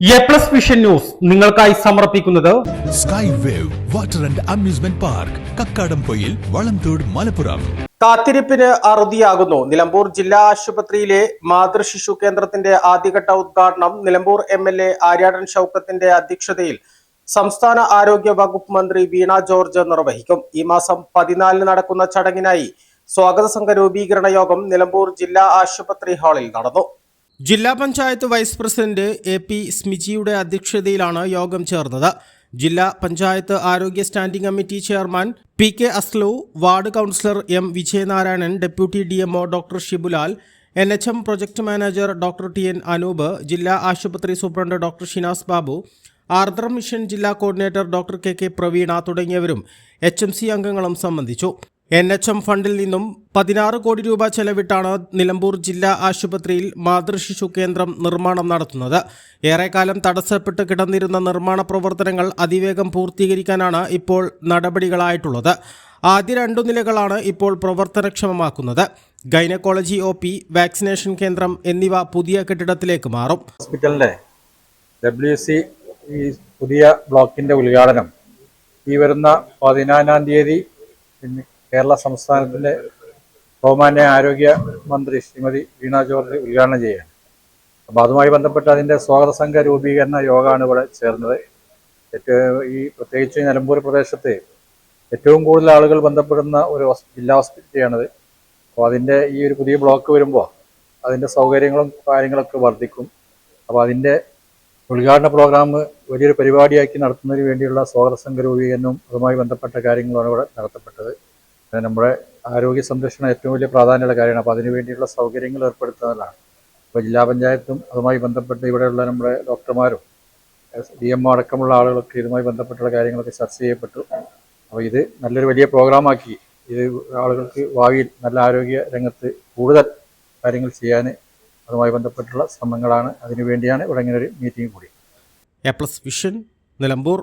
A plus vision news നിങ്ങൾക്കായി സമർപ്പിക്കുന്നത് sky wave water and amusement park Kakkadampoyil Valamthode Malappuram. കാത്തിരിപ്പിന് അറുതിയാകുന്നു. നിലമ്പൂർ ജില്ലാ ആശുപത്രിയിലെ മാതൃശിശു കേന്ദ്രത്തിന്റെ ആദ്യഘട്ട ഉദ്ഘാടനം നിലമ്പൂർ എംഎൽഎ ആര്യാടൻ ഷൗക്കത്തിന്റെ അധ്യക്ഷതയിൽ സംസ്ഥാന ആരോഗ്യ വകുപ്പ് മന്ത്രി വീണ ജോർജ് നിർവഹിക്കും. ഈ മാസം 14 നടക്കുന്ന ചടങ്ങിനായി സ്വാഗത സംഘ രൂപീകരണ യോഗം നിലമ്പൂർ ജില്ലാ ആശുപത്രി ഹാളിൽ നടന്നു. ജില്ലാ പഞ്ചായത്ത് വൈസ് പ്രസിഡന്റ് AP സ്മിജിയുടെ അധ്യക്ഷതയിലാണ് യോഗം ചേർന്നത്. ജില്ലാ പഞ്ചായത്ത് ആരോഗ്യ സ്റ്റാൻഡിംഗ് കമ്മിറ്റി ചെയർമാൻ PK അസ്ലു, ward councillor M Vijayanarayanan, deputy DMO doctor Shibulal, NHM project manager doctor TN Anoop, ജില്ലാ ആശുപത്രി superintendent doctor Shinas Babu, Ardram mission ജില്ലാ കോർഡിനേറ്റർ ഡോക്ടർ KK പ്രവീണ തുടങ്ങിയവരും HMC അംഗങ്ങളും സംബന്ധിച്ചു. NHM ഫണ്ടിൽ നിന്നും 16 കോടി രൂപ ചെലവിട്ടാണ് നിലമ്പൂർ ജില്ലാ ആശുപത്രിയിൽ മാതൃശിശു കേന്ദ്രം നിർമ്മാണം നടത്തുന്നത്. ഏറെക്കാലം തടസ്സപ്പെട്ട് കിടന്നിരുന്ന നിർമ്മാണ പ്രവർത്തനങ്ങൾ അതിവേഗം പൂർത്തീകരിക്കാനാണ് ഇപ്പോൾ നടപടികളായിട്ടുള്ളത്. ആദ്യ 2 നിലകളാണ് ഇപ്പോൾ പ്രവർത്തനക്ഷമമാക്കുന്നത്. ഗൈനക്കോളജി OP, വാക്സിനേഷൻ കേന്ദ്രം എന്നിവ പുതിയ കെട്ടിടത്തിലേക്ക് മാറും. ഹോസ്പിറ്റലിന്റെ WC ഈ പുതിയ ബ്ലോക്കിന്റെ ഉദ്ഘാടനം ഈ വരുന്ന 14-ാം തീയതി കേരള സംസ്ഥാനത്തിൻ്റെ ബഹുമാന്യ ആരോഗ്യ മന്ത്രി ശ്രീമതി വീണ ജോർജ് ഉദ്ഘാടനം ചെയ്യുകയാണ്. അപ്പോൾ അതുമായി ബന്ധപ്പെട്ട് അതിൻ്റെ സ്വാഗത സംഘ രൂപീകരണ യോഗമാണ് ഇവിടെ ചേർന്നത്. പ്രത്യേകിച്ച് നിലമ്പൂർ പ്രദേശത്ത് ഏറ്റവും കൂടുതൽ ആളുകൾ ബന്ധപ്പെടുന്ന ഒരു ജില്ലാ ഹോസ്പിറ്റലാണിത്. അപ്പോൾ അതിൻ്റെ ഈ ഒരു പുതിയ ബ്ലോക്ക് വരുമ്പോൾ അതിൻ്റെ സൗകര്യങ്ങളും കാര്യങ്ങളൊക്കെ വർദ്ധിക്കും. അപ്പോൾ അതിൻ്റെ ഉദ്ഘാടന പ്രോഗ്രാം വലിയൊരു പരിപാടിയാക്കി നടത്തുന്നതിന് വേണ്ടിയുള്ള സ്വാഗത സംഘ രൂപീകരണവും അതുമായി ബന്ധപ്പെട്ട കാര്യങ്ങളാണ് ഇവിടെ നടത്തപ്പെട്ടത്. നമ്മുടെ ആരോഗ്യ സംരക്ഷണം ഏറ്റവും വലിയ പ്രാധാന്യമുള്ള കാര്യമാണ്. അപ്പോൾ അതിനുവേണ്ടിയുള്ള സൗകര്യങ്ങൾ ഏർപ്പെടുത്തുന്നതാണ്. അപ്പോൾ ജില്ലാ പഞ്ചായത്തും അതുമായി ബന്ധപ്പെട്ട് ഇവിടെയുള്ള നമ്മുടെ ഡോക്ടർമാരും DMO അടക്കമുള്ള ആളുകളൊക്കെ ഇതുമായി ബന്ധപ്പെട്ടുള്ള കാര്യങ്ങളൊക്കെ ചർച്ച ചെയ്യപ്പെട്ടു. അപ്പോൾ ഇത് നല്ലൊരു വലിയ പ്രോഗ്രാമാക്കി ഇത് ആളുകൾക്ക് ഭാവിയിൽ നല്ല ആരോഗ്യ രംഗത്ത് കൂടുതൽ കാര്യങ്ങൾ ചെയ്യാൻ അതുമായി ബന്ധപ്പെട്ടുള്ള ശ്രമങ്ങളാണ്. അതിനുവേണ്ടിയാണ് ഇവിടെ ഇങ്ങനെ ഒരു മീറ്റിംഗ് കൂടി. A plus vision Nilambur.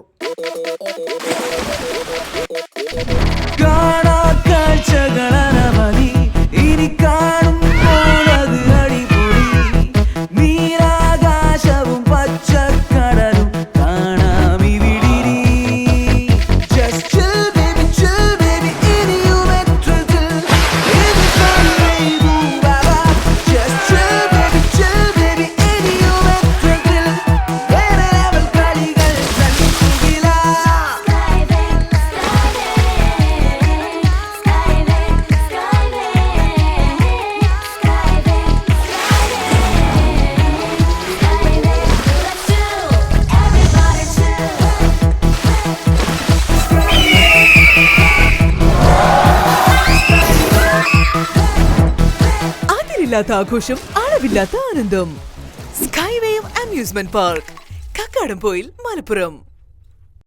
ഇല്ലാത്ത ആഘോഷം, അളവില്ലാത്ത ആനന്ദം. Sky wave amusement park, Kakkadampoyil, Malappuram.